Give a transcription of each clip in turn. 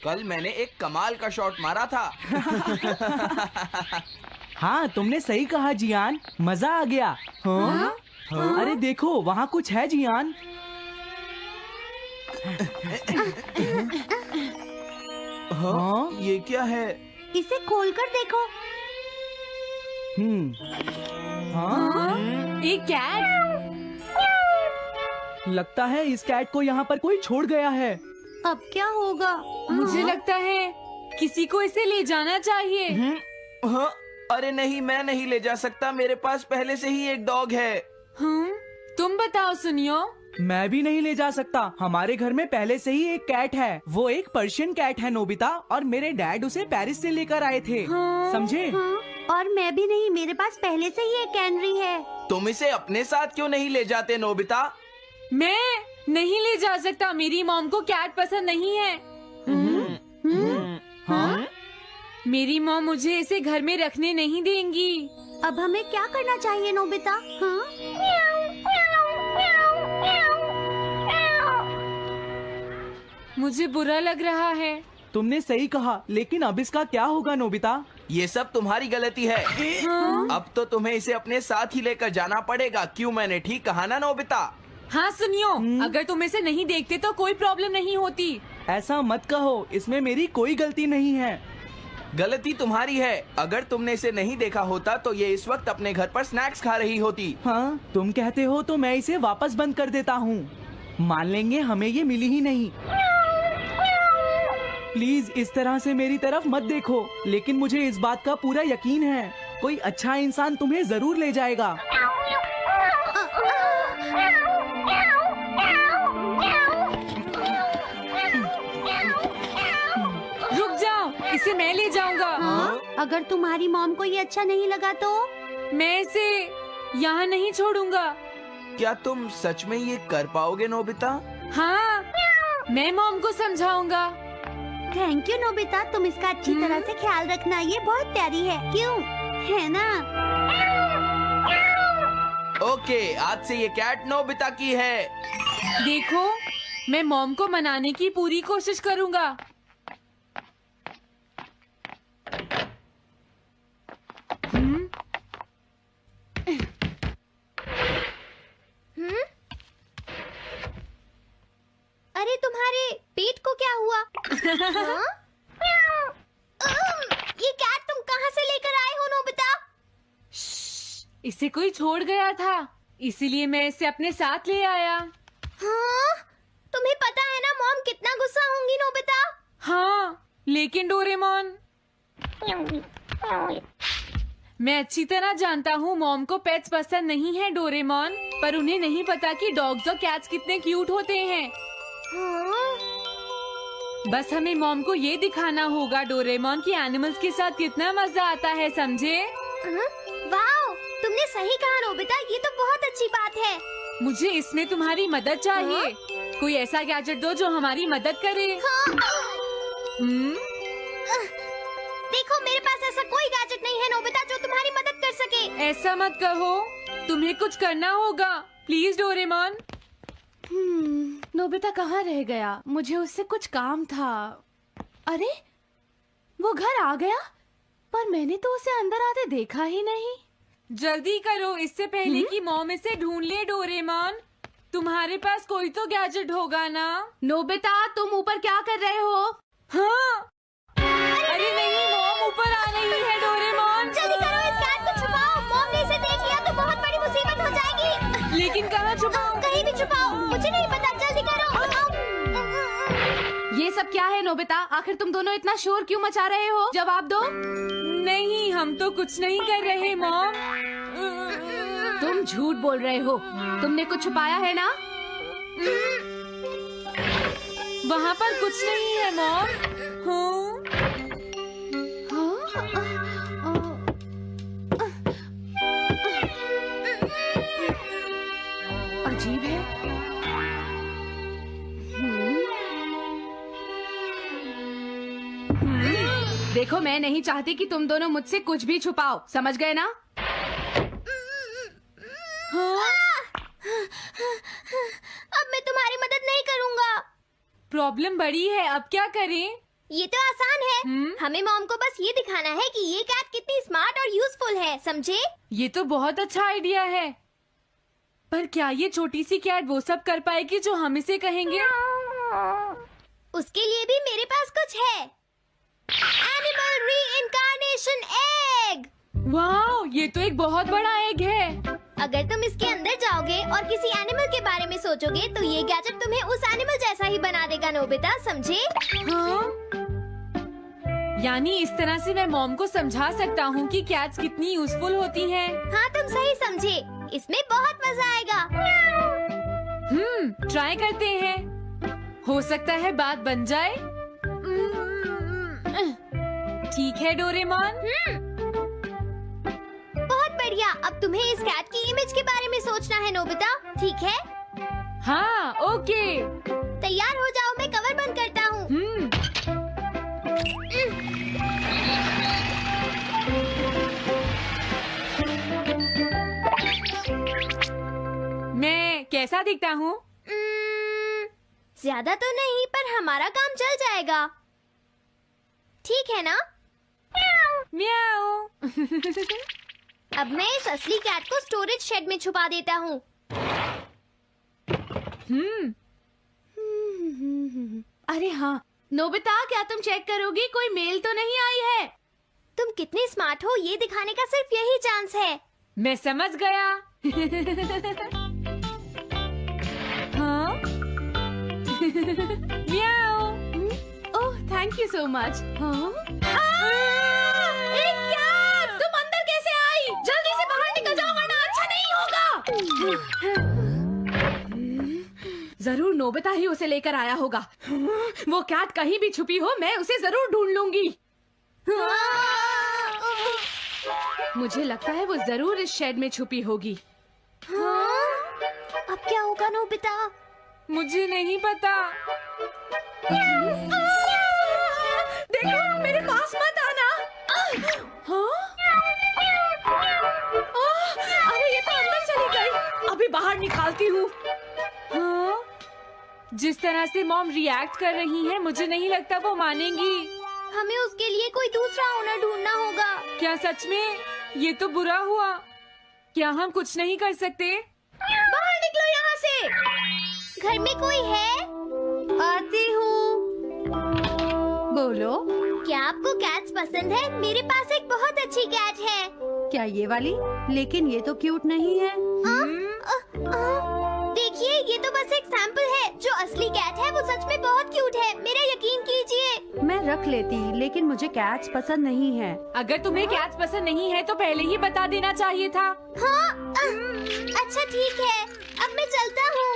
कल मैंने एक कमाल का शॉट मारा था। हाँ, तुमने सही कहा जियान, मजा आ गया। हाँ? अरे देखो, वहाँ कुछ है जियान। हाँ, ये क्या है? इसे खोलकर देखो। हाँ? एक कैट। लगता है इस कैट को यहाँ पर कोई छोड़ गया है। अब क्या होगा? मुझे लगता है किसी को इसे ले जाना चाहिए। हाँ, अरे नहीं, मैं नहीं ले जा सकता, मेरे पास पहले से ही एक डॉग है। तुम बताओ सुनियो। मैं भी नहीं ले जा सकता, हमारे घर में पहले से ही एक कैट है। वो एक पर्शियन कैट है नोबिता, और मेरे डैड उसे पेरिस से लेकर आए थे। समझे? और मैं भी नहीं, मेरे पास पहले से ही एक कैनरी है। तुम इसे अपने साथ क्यों नहीं ले जाते नोबिता? मैं नहीं ले जा सकता, मेरी मॉम को कैट पसंद नहीं है। हाँ? मेरी मॉम मुझे इसे घर में रखने नहीं देंगी। अब हमें क्या करना चाहिए नोबिता? हाँ? मुझे बुरा लग रहा है। तुमने सही कहा, लेकिन अब इसका क्या होगा नोबिता? ये सब तुम्हारी गलती है। अब तो तुम्हें इसे अपने साथ ही लेकर जाना पड़ेगा। क्यों, मैंने ठीक कहा ना नोबिता? हाँ सुनियो, अगर तुम इसे नहीं देखते तो कोई प्रॉब्लम नहीं होती। ऐसा मत कहो, इसमें मेरी कोई गलती नहीं है। गलती तुम्हारी है। अगर तुमने इसे नहीं देखा होता तो ये इस वक्त अपने घर पर स्नैक्स खा रही होती। हाँ, तुम कहते हो तो मैं इसे वापस बंद कर देता हूँ। मान लेंगे हमें ये मिली ही नहीं। प्लीज इस तरह से मेरी तरफ मत देखो, लेकिन मुझे इस बात का पूरा यकीन है, कोई अच्छा इंसान तुम्हें जरूर ले जाएगा। रुक जाओ, इसे मैं ले जाऊंगा। अगर तुम्हारी मॉम को ये अच्छा नहीं लगा तो? मैं इसे यहाँ नहीं छोड़ूंगा। क्या तुम सच में ये कर पाओगे नोबिता? हाँ, मैं मॉम को समझाऊंगा। थैंक यू नोबिता, तुम इसका अच्छी तरह से ख्याल रखना, ये बहुत प्यारी है। क्यों, है ना? ओके, आज से ये कैट नोबिता की है। देखो, मैं मॉम को मनाने की पूरी कोशिश करूंगा। अरे तुम्हारे पेट को क्या हुआ? हाँ? ये कैट तुम कहाँ से लेकर आए हो नोबिता? इसे कोई छोड़ गया था, इसीलिए मैं इसे अपने साथ ले आया। हाँ? तुम्हें पता है ना मॉम कितना गुस्सा होंगी नोबिता? हाँ, लेकिन डोरेमोन, मैं अच्छी तरह जानता हूँ मॉम को पेट्स पसंद नहीं है डोरेमोन, पर उन्हें नहीं पता कि डॉग्स और कैट्स कितने क्यूट होते हैं। हाँ? बस हमें मॉम को ये दिखाना होगा डोरेमोन कि एनिमल्स के साथ कितना मजा आता है, समझे? वाओ, तुमने सही कहा नोबिता, ये तो बहुत अच्छी बात है। मुझे इसमें तुम्हारी मदद चाहिए। कोई ऐसा गैजेट दो जो हमारी मदद करे। देखो, मेरे पास ऐसा कोई गैजेट नहीं है नोबिता जो तुम्हारी मदद कर सके। ऐसा मत कहो, तुम्हें कुछ करना होगा, प्लीज डोरेमोन। नोबिता कहाँ रह गया? मुझे उससे कुछ काम था। अरे, वो घर आ गया, पर मैंने तो उसे अंदर आते देखा ही नहीं। जल्दी करो, इससे पहले कि मॉम इसे ढूंढ ले डोरेमोन। तुम्हारे पास कोई तो गैजेट होगा ना? नोबिता, तुम ऊपर क्या कर रहे हो? हाँ, अरे नहीं, मॉम ऊपर आ रही है डोरेमोन। जल्दी करो, इस कैट को छुपाओ। मॉम ने इसे देख लिया तो बहुत बड़ी मुसीबत हो जाएगी। लेकिन कहाँ छुपाऊं? कहीं भी छुपाओ, मुझे नहीं पता, जल्दी करो। ये सब क्या है नोबिता? आखिर तुम दोनों इतना शोर क्यों मचा रहे हो? जवाब दो। नहीं, हम तो कुछ नहीं कर रहे मॉम। तुम झूठ बोल रहे हो, तुमने कुछ छुपाया है ना? वहाँ पर कुछ नहीं है मॉम। अजीब है। देखो, मैं नहीं चाहती कि तुम दोनों मुझसे कुछ भी छुपाओ, समझ गए ना? अब मैं तुम्हारी मदद नहीं करूँगा। प्रॉब्लम बड़ी है, अब क्या करें? ये तो आसान है। हमें मॉम को बस ये दिखाना है कि ये कैट कितनी स्मार्ट और यूजफुल है, समझे? ये तो बहुत अच्छा आइडिया है, पर क्या ये छोटी सी कैट वो सब कर पाएगी जो हम इसे कहेंगे? उसके लिए भी मेरे पास कुछ है। Animal reincarnation egg. वाह, ये तो एक बहुत बड़ा एग है। अगर तुम इसके अंदर जाओगे और किसी एनिमल के बारे में सोचोगे तो ये गैजेट तुम्हें उस एनिमल जैसा ही बना देगा, नोबिता, समझे? हाँ? यानी इस तरह से मैं मॉम को समझा सकता हूँ कि कैट्स कितनी यूजफुल होती हैं। हाँ, तुम सही समझे। इसमें बहुत मजा आएगा। ट्राई करते हैं। हो सकता है बात बन जाए। ठीक है डोरेमोन। बहुत बढ़िया। अब तुम्हें इस कैट की इमेज के बारे में सोचना है, नोबिता, ठीक है? हाँ, ओके। तैयार हो जाओ, मैं कवर बंद करता हूँ। मैं कैसा दिखता हूँ? ज्यादा तो नहीं, पर हमारा काम चल जाएगा, ठीक है ना? म्याऊ। अब मैं इस असली कैट को स्टोरेज शेड में छुपा देता हूँ। अरे हाँ, नोबिता, क्या तुम चेक करोगी कोई मेल तो नहीं आई है? तुम कितने स्मार्ट हो ये दिखाने का सिर्फ यही चांस है। मैं समझ गया। हाँ? म्याऊ। ओह, थैंक यू सो मच। हाँ? तुम अंदर कैसे आई? जल्दी से बाहर निकल जाओ वरना अच्छा नहीं होगा। जरूर नोबिता ही उसे लेकर आया होगा। वो कैट कहीं भी छुपी हो, मैं उसे जरूर ढूंढ लूंगी। मुझे लगता है वो जरूर इस शेड में छुपी होगी। अब क्या होगा, नोबिता? मुझे नहीं पता। देखो, मेरे पास मत आना। हाँ? अरे ये तो अंदर चली गई। अभी बाहर निकालती हूँ। हाँ? जिस तरह से मॉम रिएक्ट कर रही है, मुझे नहीं लगता वो मानेंगी। हमें उसके लिए कोई दूसरा ओनर ढूंढना होगा। क्या सच में? ये तो बुरा हुआ। क्या हम कुछ नहीं कर सकते? बाहर निकलो यहाँ से। घर में कोई है? आती हूँ। बोलो, क्या आपको कैट्स पसंद है? मेरे पास एक बहुत अच्छी कैट है। क्या ये वाली? लेकिन ये तो क्यूट नहीं है। देखिए, ये तो बस एक सैंपल है। जो असली कैट है वो सच में बहुत क्यूट है, मेरा यकीन कीजिए। मैं रख लेती, लेकिन मुझे कैट्स पसंद नहीं है। अगर तुम्हें कैट्स पसंद नहीं है तो पहले ही बता देना चाहिए था। हाँ, अच्छा ठीक है, अब मैं चलता हूँ।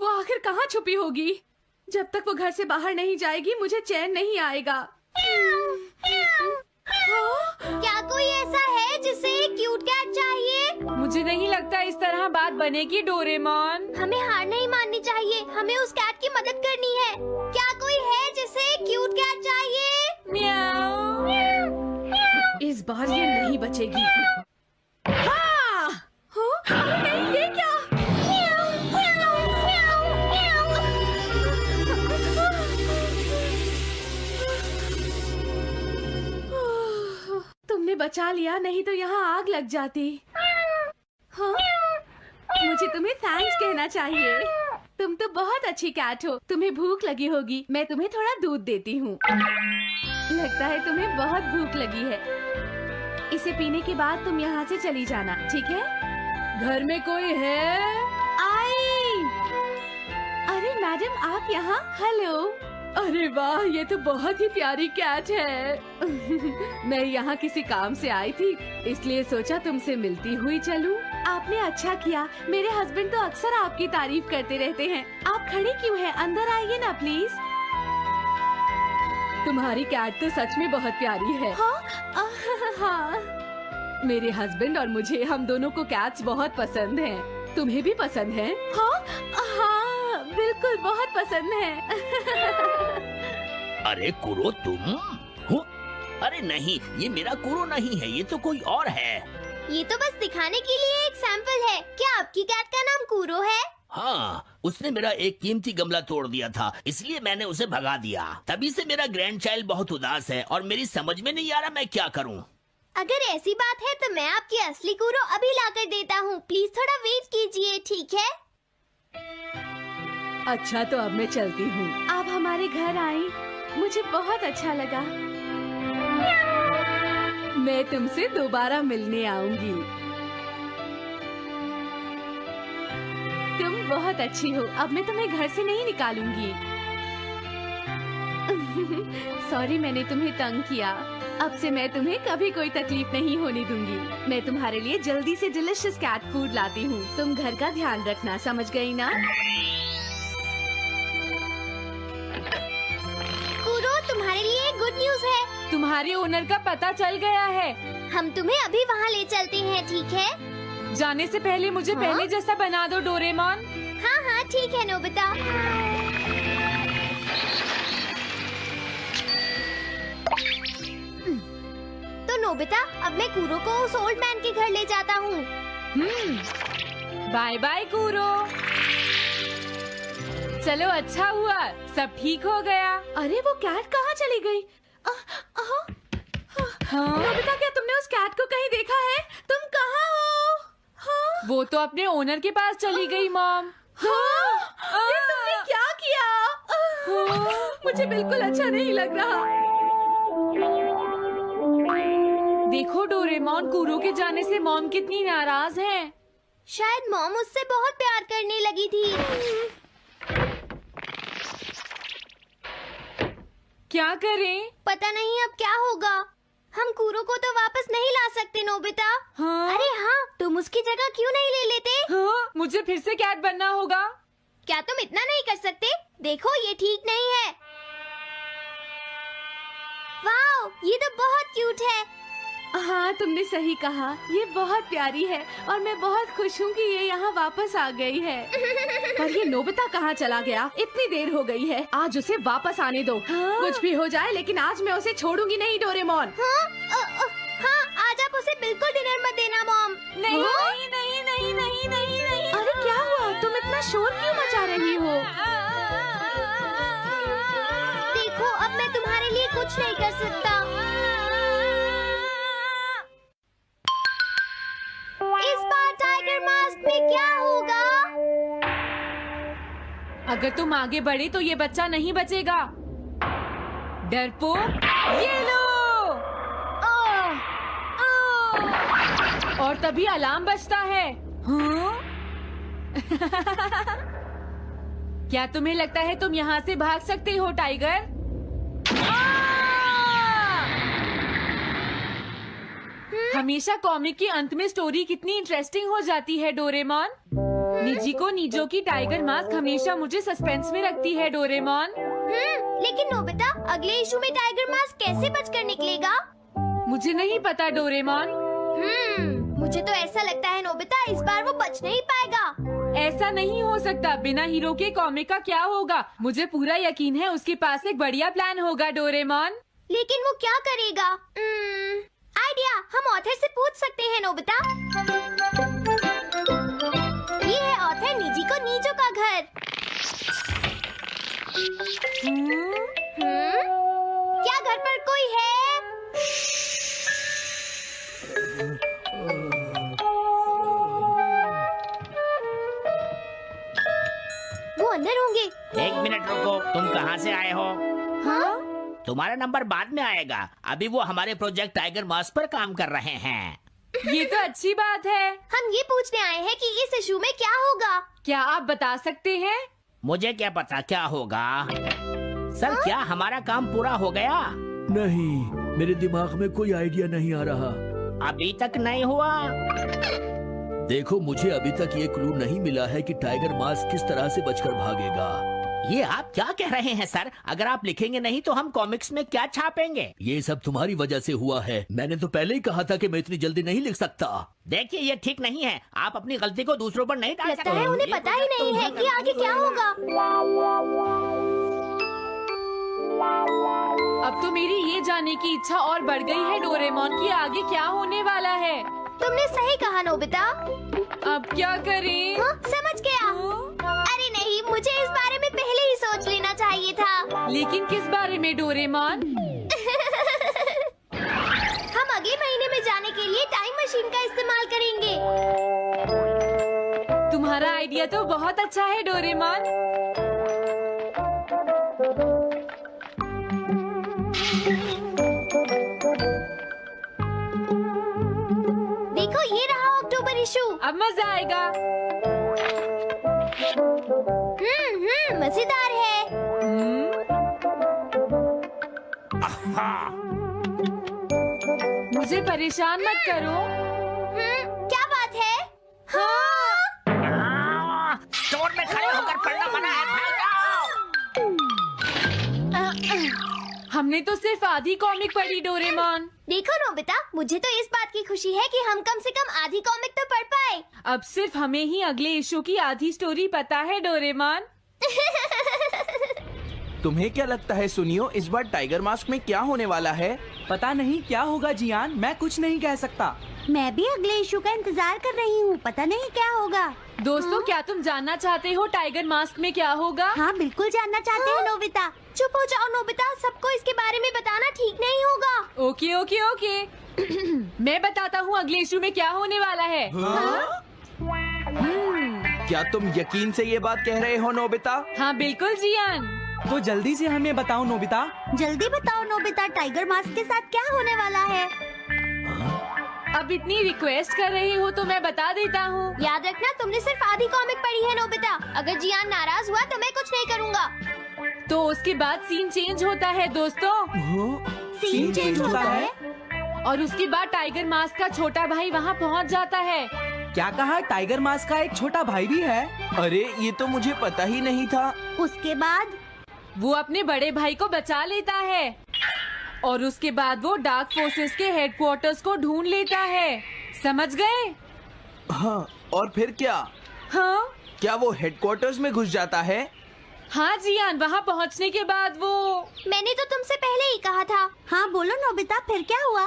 वो आखिर कहाँ छुपी होगी? जब तक वो घर से बाहर नहीं जाएगी मुझे चैन नहीं आएगा। क्या कोई ऐसा है जिसे एक क्यूट कैट चाहिए? मुझे नहीं लगता इस तरह बात बनेगी डोरेमोन। हमें हार नहीं माननी चाहिए, हमें उस कैट की मदद करनी है। क्या कोई है जिसे एक क्यूट कैट चाहिए? म्याऊ। इस बार ये नहीं बचेगी। हाँ! नहीं, ये क्या? तुमने बचा लिया, नहीं तो यहाँ आग लग जाती। हाँ? मुझे तुम्हें थैंक्स कहना चाहिए। तुम तो बहुत अच्छी कैट हो। तुम्हें भूख लगी होगी, मैं तुम्हें थोड़ा दूध देती हूँ। लगता है तुम्हें बहुत भूख लगी है। इसे पीने के बाद तुम यहाँ से चली जाना, ठीक है? घर में कोई है? आई! अरे मैडम, आप यहाँ? हेलो। अरे वाह, ये तो बहुत ही प्यारी कैट है। मैं यहाँ किसी काम से आई थी, इसलिए सोचा तुमसे मिलती हुई चलूं। आपने अच्छा किया। मेरे हस्बैंड तो अक्सर आपकी तारीफ करते रहते हैं। आप खड़ी क्यों हैं? अंदर आइए ना प्लीज। तुम्हारी कैट तो सच में बहुत प्यारी है। हाँ? हाँ। मेरे हस्बैंड और मुझे, हम दोनों को कैट्स बहुत पसंद हैं। तुम्हें भी पसंद है? हाँ, हाँ, बिल्कुल बहुत पसंद है। अरे कुरो, तुम हो? अरे नहीं, ये मेरा कुरो नहीं है, ये तो कोई और है। ये तो बस दिखाने के लिए एक सैंपल है। क्या आपकी कैट का नाम कूरो है? हाँ, उसने मेरा एक कीमती गमला तोड़ दिया था, इसलिए मैंने उसे भगा दिया। तभी से मेरा ग्रैंड चाइल्ड बहुत उदास है और मेरी समझ में नहीं आ रहा मैं क्या करूँ। अगर ऐसी बात है तो मैं आपकी असली कूरो अभी लाकर देता हूँ। प्लीज थोड़ा वेट कीजिए, ठीक है? अच्छा, तो अब मैं चलती हूँ। आप हमारे घर आई, मुझे बहुत अच्छा लगा। मैं तुमसे दोबारा मिलने आऊंगी। तुम बहुत अच्छी हो। अब मैं तुम्हें घर से नहीं निकालूंगी। सॉरी, मैंने तुम्हें तंग किया। अब से मैं तुम्हें कभी कोई तकलीफ नहीं होने दूंगी। मैं तुम्हारे लिए जल्दी से डिलिशियस कैट फूड लाती हूँ। तुम घर का ध्यान रखना, समझ गई ना? कूरो, तुम्हारे लिए गुड न्यूज है। तुम्हारे ओनर का पता चल गया है। हम तुम्हें अभी वहाँ ले चलते हैं, ठीक है? जाने से पहले मुझे हाँ? पहले जैसा बना दो डोरेमोन। हाँ हाँ, ठीक है नोबिता। तो नोबिता, अब मैं कूरो को उस ओल्ड मैन के घर ले जाता हूँ। बाय बाय कूरो। चलो, अच्छा हुआ, सब ठीक हो गया। अरे वो कैट कहाँ चली गई? नोबिता, क्या तुमने उस कैट को कहीं देखा है? तुम कहाँ हो? हाँ? वो तो अपने ओनर के पास चली गई मॉम। हाँ? ये तुमने क्या किया? मुझे बिल्कुल अच्छा नहीं लग रहा। देखो डोरेमोन, कूरो के जाने से मॉम कितनी नाराज हैं। शायद मॉम उससे बहुत प्यार करने लगी थी। क्या करें? पता नहीं अब क्या होगा। हम कूरो को तो वापस नहीं ला सकते नोबिता। हाँ? अरे हाँ, तुम उसकी जगह क्यों नहीं ले लेते? हाँ? मुझे फिर से कैट बनना होगा। क्या तुम इतना नहीं कर सकते? देखो, ये ठीक नहीं है। वाओ, ये तो बहुत क्यूट है। हाँ, तुमने सही कहा। ये बहुत प्यारी है और मैं बहुत खुश हूँ कि ये यहाँ वापस आ गई है। पर ये नोबिता कहाँ चला गया? इतनी देर हो गई है। आज उसे वापस आने दो। हाँ? कुछ भी हो जाए, लेकिन आज मैं उसे छोड़ूंगी नहीं डोरेमोन। हाँ, हाँ, आज आप उसे बिल्कुल डिनर मत देना मॉम। नहीं हाँ? नहीं नहीं नहीं नहीं नहीं नहीं। अरे क्या हुआ? तुम इतना शोर क्यों मचा रही हो? देखो, अब मैं तुम्हारे लिए कुछ नहीं कर सकता। इस बार टाइगर मास्क में क्या होगा? अगर तुम आगे बढ़े तो ये बच्चा नहीं बचेगा। डरपोक, ये लो। और तभी अलार्म बजता है। हाँ? क्या तुम्हें लगता है तुम यहाँ से भाग सकते हो टाइगर? हमेशा कॉमिक के अंत में स्टोरी कितनी इंटरेस्टिंग हो जाती है डोरेमोन। निजी को नीजो की टाइगर मास्क हमेशा मुझे सस्पेंस में रखती है डोरेमोन। लेकिन नोबिता, अगले इशू में टाइगर मास्क कैसे बचकर निकलेगा? मुझे नहीं पता डोरेमोन। मुझे तो ऐसा लगता है नोबिता, इस बार वो बच नहीं पाएगा। ऐसा नहीं हो सकता। बिना हीरो के कॉमिक का क्या होगा? मुझे पूरा यकीन है उसके पास एक बढ़िया प्लान होगा डोरेमोन। लेकिन वो क्या करेगा? आइडिया, हम ऑथर से पूछ सकते हैं नोबिता। ये है ऑथर निजी को नीजो का घर। क्या घर पर कोई है? वो अंदर होंगे। एक मिनट रुको, तुम कहाँ से आए हो? हाँ? तुम्हारा नंबर बाद में आएगा। अभी वो हमारे प्रोजेक्ट टाइगर मास्क पर काम कर रहे हैं। ये तो अच्छी बात है। हम ये पूछने आए हैं कि इस इशू में क्या होगा। क्या आप बता सकते हैं? मुझे क्या पता क्या होगा। सर, क्या हमारा काम पूरा हो गया? नहीं, मेरे दिमाग में कोई आइडिया नहीं आ रहा। अभी तक नहीं हुआ। देखो, मुझे अभी तक ये क्लू नहीं मिला है कि टाइगर मास्क किस तरह से बचकर भागेगा। ये आप क्या कह रहे हैं सर? अगर आप लिखेंगे नहीं तो हम कॉमिक्स में क्या छापेंगे? ये सब तुम्हारी वजह से हुआ है। मैंने तो पहले ही कहा था कि मैं इतनी जल्दी नहीं लिख सकता। देखिए, ये ठीक नहीं है। आप अपनी गलती को दूसरों पर नहीं डाल लगता है उन्हें पता ही नहीं है कि आगे क्या होगा। अब तो मेरी ये जानने की इच्छा और बढ़ गई है डोरेमोन कि आगे क्या होने वाला है। तुमने सही कहा नोबिता। अब क्या करें? हाँ, समझ गया। था। लेकिन किस बारे में डोरेमोन? हम अगले महीने में जाने के लिए टाइम मशीन का इस्तेमाल करेंगे। तुम्हारा आइडिया तो बहुत अच्छा है डोरेमोन। देखो ये रहा अक्टूबर इशू। अब मजा आएगा। मजेदार है। मुझे परेशान मत करो। क्या बात है? स्टोर में खड़े होकर पढ़ना मना है, भाग जाओ। हमने तो सिर्फ आधी कॉमिक पढ़ी डोरेमोन। देखो नोबिता, मुझे तो इस बात की खुशी है कि हम कम से कम आधी कॉमिक तो पढ़ पाए। अब सिर्फ हमें ही अगले इशू की आधी स्टोरी पता है डोरेमोन। तुम्हें क्या लगता है सुनियो, इस बार टाइगर मास्क में क्या होने वाला है? पता नहीं क्या होगा जियान, मैं कुछ नहीं कह सकता। मैं भी अगले इशू का इंतजार कर रही हूँ, पता नहीं क्या होगा। दोस्तों, क्या तुम जानना चाहते हो टाइगर मास्क में क्या होगा? हाँ बिल्कुल जानना चाहते हैं नोबिता। चुप हो जाओ नोबिता, सबको इसके बारे में बताना ठीक नहीं होगा। Okay okay okay. मैं बताता हूँ अगले इशू में क्या होने वाला है। क्या तुम यकीन से ये बात कह रहे हो नोबिता? हाँ बिल्कुल जियान। तो जल्दी से हमें बताओ नोबिता। जल्दी बताओ नोबिता, टाइगर मास्क के साथ क्या होने वाला है? अब इतनी रिक्वेस्ट कर रही हो तो मैं बता देता हूँ। याद रखना, तुमने सिर्फ आधी कॉमिक पढ़ी है नोबिता। अगर जियान नाराज हुआ तो मैं कुछ नहीं करूँगा। तो उसके बाद सीन चेंज होता है दोस्तों, सीन चेंज होता है? और उसके बाद टाइगर मास्क का छोटा भाई वहाँ पहुँच जाता है। क्या कहा? टाइगर मास्क का एक छोटा भाई भी है? अरे ये तो मुझे पता ही नहीं था। उसके बाद वो अपने बड़े भाई को बचा लेता है और उसके बाद वो डार्क फोर्सेस के हेडक्वार्टर्स को ढूंढ लेता है। समझ गए? हाँ, और फिर क्या? हाँ क्या वो हेडक्वार्टर्स में घुस जाता है? हाँ जियान, वहाँ पहुँचने के बाद वो मैंने तो तुमसे पहले ही कहा था। हाँ बोलो नोबिता, फिर क्या हुआ?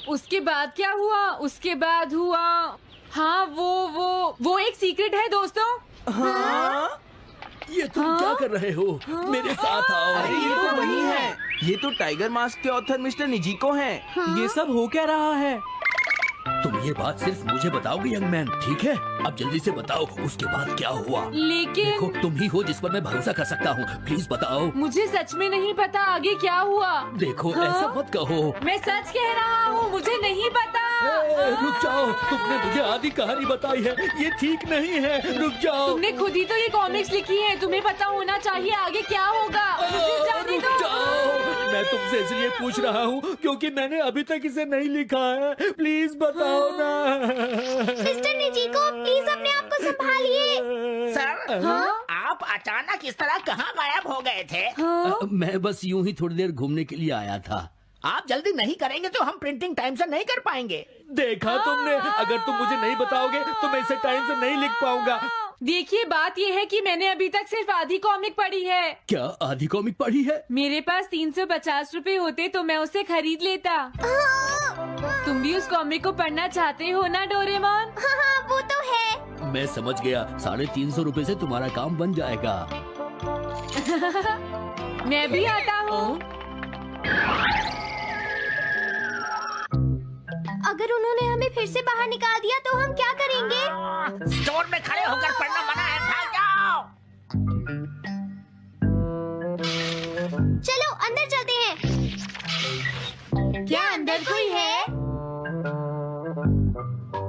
उसके बाद क्या हुआ? उसके बाद हुआ, हाँ वो एक सीक्रेट है दोस्तों। हाँ? ये तुम क्या कर रहे हो? मेरे साथ आओ। अरे ये तो वही है, ये तो टाइगर मास्क के ऑथर मिस्टर निजिको हैं। ये सब हो क्या रहा है? तुम ये बात सिर्फ मुझे बताओगे यंग मैन, ठीक है? अब जल्दी से बताओ उसके बाद क्या हुआ। लेकिन देखो, तुम ही हो जिस पर मैं भरोसा कर सकता हूँ, प्लीज बताओ। मुझे सच में नहीं पता आगे क्या हुआ। देखो हाँ? ऐसा मत कहो। मैं सच कह रहा हूँ, मुझे नहीं पता। रुक जाओ, तुमने मुझे आधी कहानी बताई है, ये ठीक नहीं है। रुक जाओ। तुमने खुद ही तो ये कॉमिक्स लिखी है, तुम्हें पता होना चाहिए आगे क्या होगा। मुझे जाने रुक दो। जाओ, मैं तुमसे इसलिए पूछ रहा हूँ क्योंकि मैंने अभी तक इसे नहीं लिखा है। प्लीज बताओ ना। मिस्टर निजिको, प्लीज अपने आप को संभालिए। सर, आप अचानक इस तरह कहाँ गायब हो गए थे? मैं बस यूं ही थोड़ी देर घूमने के लिए आया था। आप जल्दी नहीं करेंगे तो हम प्रिंटिंग टाइम से नहीं कर पाएंगे। देखा तुमने, अगर तुम मुझे नहीं बताओगे तो मैं इसे टाइम से नहीं लिख पाऊंगा। देखिए, बात ये है कि मैंने अभी तक सिर्फ आधी कॉमिक पढ़ी है। क्या आधी कॉमिक पढ़ी है? मेरे पास 350 रुपए होते तो मैं उसे खरीद लेता। तुम भी उस कॉमिक को पढ़ना चाहते हो ना डोरेमोन? हाँ वो तो है। मैं समझ गया, 350 रुपए से तुम्हारा काम बन जाएगा। मैं भी आता हूँ। अगर उन्होंने हमें फिर से बाहर निकाल दिया तो हम क्या करेंगे? स्टोर में खड़े होकर पढ़ना मना है, भाग जाओ। चलो अंदर चलते हैं। क्या अंदर कोई है?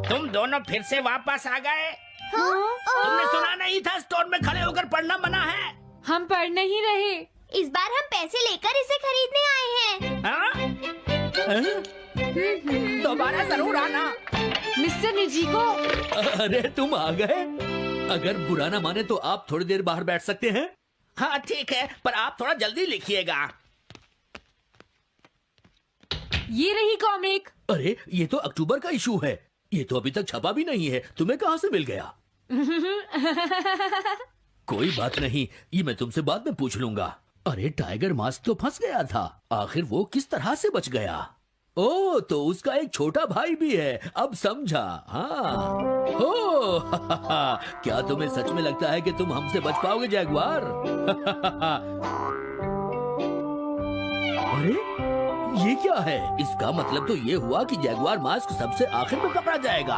तुम दोनों फिर से वापस आ गए। तुमने सुना नहीं था स्टोर में खड़े होकर पढ़ना मना है? हम पढ़ नहीं रहे। इस बार हम पैसे लेकर इसे खरीदने आए हैं। हाँ? दोबारा जरूर आना। मिस्टर निजिको, अरे तुम आ गए। अगर बुरा ना माने तो आप थोड़ी देर बाहर बैठ सकते हैं। हाँ ठीक है, पर आप थोड़ा जल्दी लिखिएगा। ये रही कॉमिक। अरे ये तो अक्टूबर का इशू है, ये तो अभी तक छपा भी नहीं है। तुम्हें कहाँ से मिल गया? कोई बात नहीं, ये मैं तुमसे बाद में पूछ लूंगा। अरे टाइगर मास्क तो फंस गया था, आखिर वो किस तरह से बच गया? ओ, तो उसका एक छोटा भाई भी है, अब समझा। हाँ। ओ, क्या तुम्हें सच में लगता है कि तुम हमसे बच पाओगे जैगुआर? अरे ये क्या है? इसका मतलब तो ये हुआ कि जैगुआर मास्क सबसे आखिर में पकड़ा जाएगा।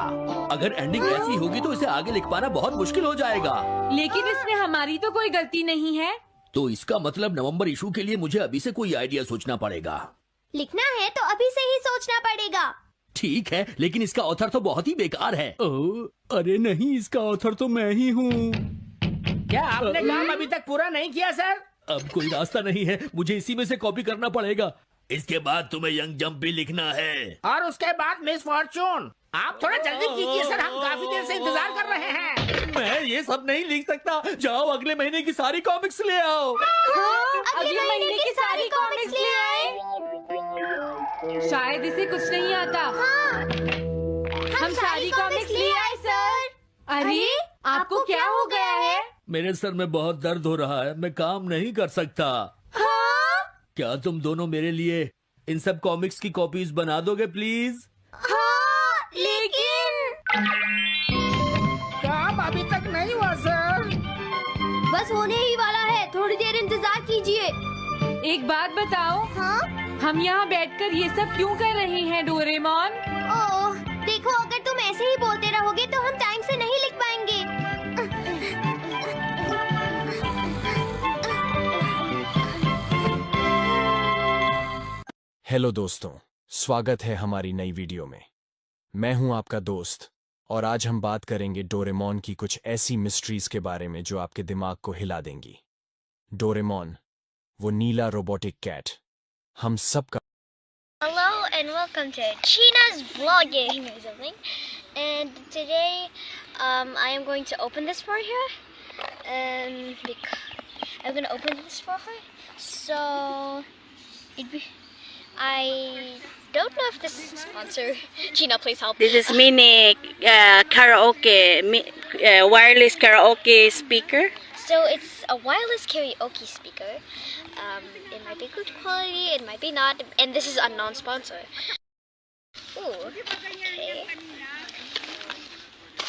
अगर एंडिंग ऐसी होगी तो इसे आगे लिख पाना बहुत मुश्किल हो जाएगा। लेकिन इसमें हमारी तो कोई गलती नहीं है। तो इसका मतलब नवंबर इशू के लिए मुझे अभी से कोई आइडिया सोचना पड़ेगा। लिखना है तो अभी से ही सोचना पड़ेगा। ठीक है, लेकिन इसका ऑथर तो बहुत ही बेकार है। अरे नहीं, इसका ऑथर तो मैं ही हूँ। क्या आपने काम अभी तक पूरा नहीं किया सर? अब कोई रास्ता नहीं है, मुझे इसी में से कॉपी करना पड़ेगा। इसके बाद तुम्हें यंग जंप भी लिखना है। और उसके बाद मिस फॉर्चून। आप थोड़ा जल्दी कीजिए सर, हम काफी देर से इंतजार कर रहे हैं। मैं ये सब नहीं लिख सकता। जाओ अगले महीने की सारी कॉमिक्स ले आओ। अगले महीने की सारी कॉमिक्स ले आए। शायद इसे कुछ नहीं आता। हम सारी कॉमिक्स ले आए सर। अरे आपको क्या हो गया है? मेरे सर में बहुत दर्द हो रहा है, मैं काम नहीं कर सकता। क्या तुम दोनों मेरे लिए इन सब कॉमिक्स की कॉपीज बना दोगे प्लीज? लेकिन काम अभी तक नहीं हुआ सर। बस होने ही वाला है, थोड़ी देर इंतजार कीजिए। एक बात बताओ, हाँ? हम यहाँ बैठकर ये सब क्यों कर रहे हैं डोरेमोन? ओह, देखो अगर तुम ऐसे ही बोलते रहोगे तो हम टाइम से नहीं लिख पाएंगे। हेलो दोस्तों, स्वागत है हमारी नई वीडियो में। मैं हूं आपका दोस्त और आज हम बात करेंगे डोरेमोन की कुछ ऐसी मिस्ट्रीज के बारे में जो आपके दिमाग को हिला देंगी। डोरेमोन, वो नीला रोबोटिक कैट, हम सब का। Hello and welcome to China's vlogging or something. And today, I am going to open this for her. I'm going to open this for her. So, I don't know if this is a sponsor. Gina, please help. This is mini karaoke, wireless karaoke speaker. So it's a wireless karaoke speaker. It might be good quality, it might be not, and this is a non-sponsor. Ooh, okay.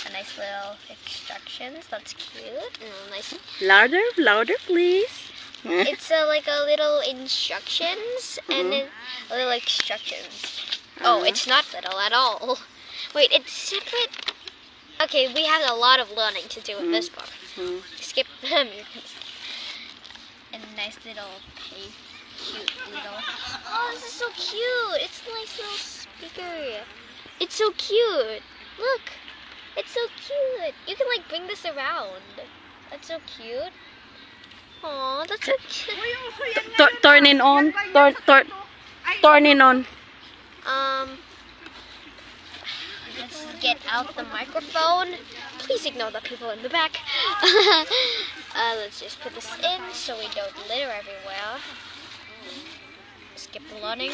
A nice little instructions. That's cute. Nice. Louder, louder, please. It's like a little instructions and then a little instructions. Oh, it's not little at all. Wait, it's separate. Okay, we have a lot of learning to do in this book. Skip them. And a nice little cute little. Oh, this is so cute. It's a nice little speaker. It's so cute. Look, it's so cute. You can like bring this around. That's so cute. Aw, that's so cute. Turn it on. Turn it on. Let's get out the microphone. Please ignore the people in the back. Let's just put this in so we don't litter everywhere. Skip the learning.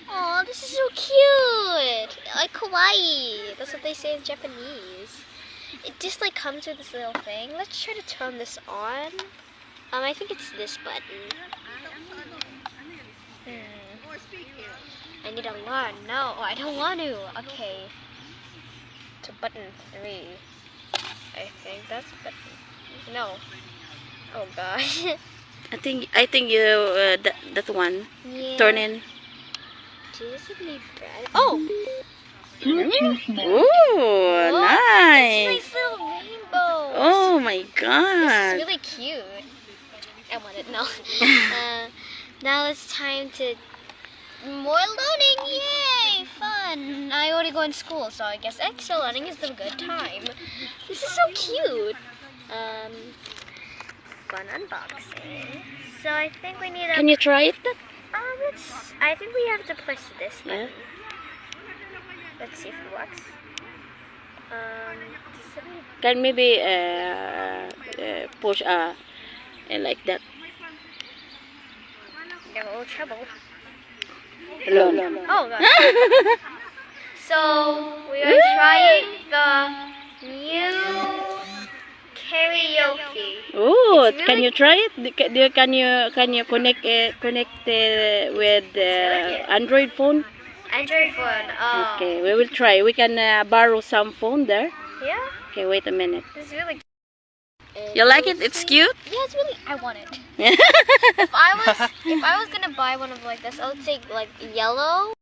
Oh, this is so cute. Like kawaii. That's what they say in Japanese. It just like comes with this little thing. Let's try to turn this on. I think it's this button. I need to learn. No, I don't want to. Okay. To button 3. I think that's button. No. Oh gosh. I think you that one. Yeah. Turn in. Does it need bread? Oh! Ooh, Look, nice. It's nice little rainbows. Oh my This god. is really cute. I want it. No. Now it's time to more learning. Yay! Fun. I already go in school, so I guess extra learning is the good time. This is so cute. Fun unboxing. So I think we need a. Can you try it? I think we have to push this button. Yeah. Let's see if it works. Can maybe push like that. No trouble. No. Oh gosh. So we are trying the new karaoke. Oh, It's really- can you try it? Can you connect with Android phone? Android phone. Okay, we will try. We can borrow some phone there. Yeah. Okay, wait a minute. This is really. You like it? It's cute. Yeah, it's really. I want it. Yeah. If I was If I was gonna buy one of like this, I would say like yellow.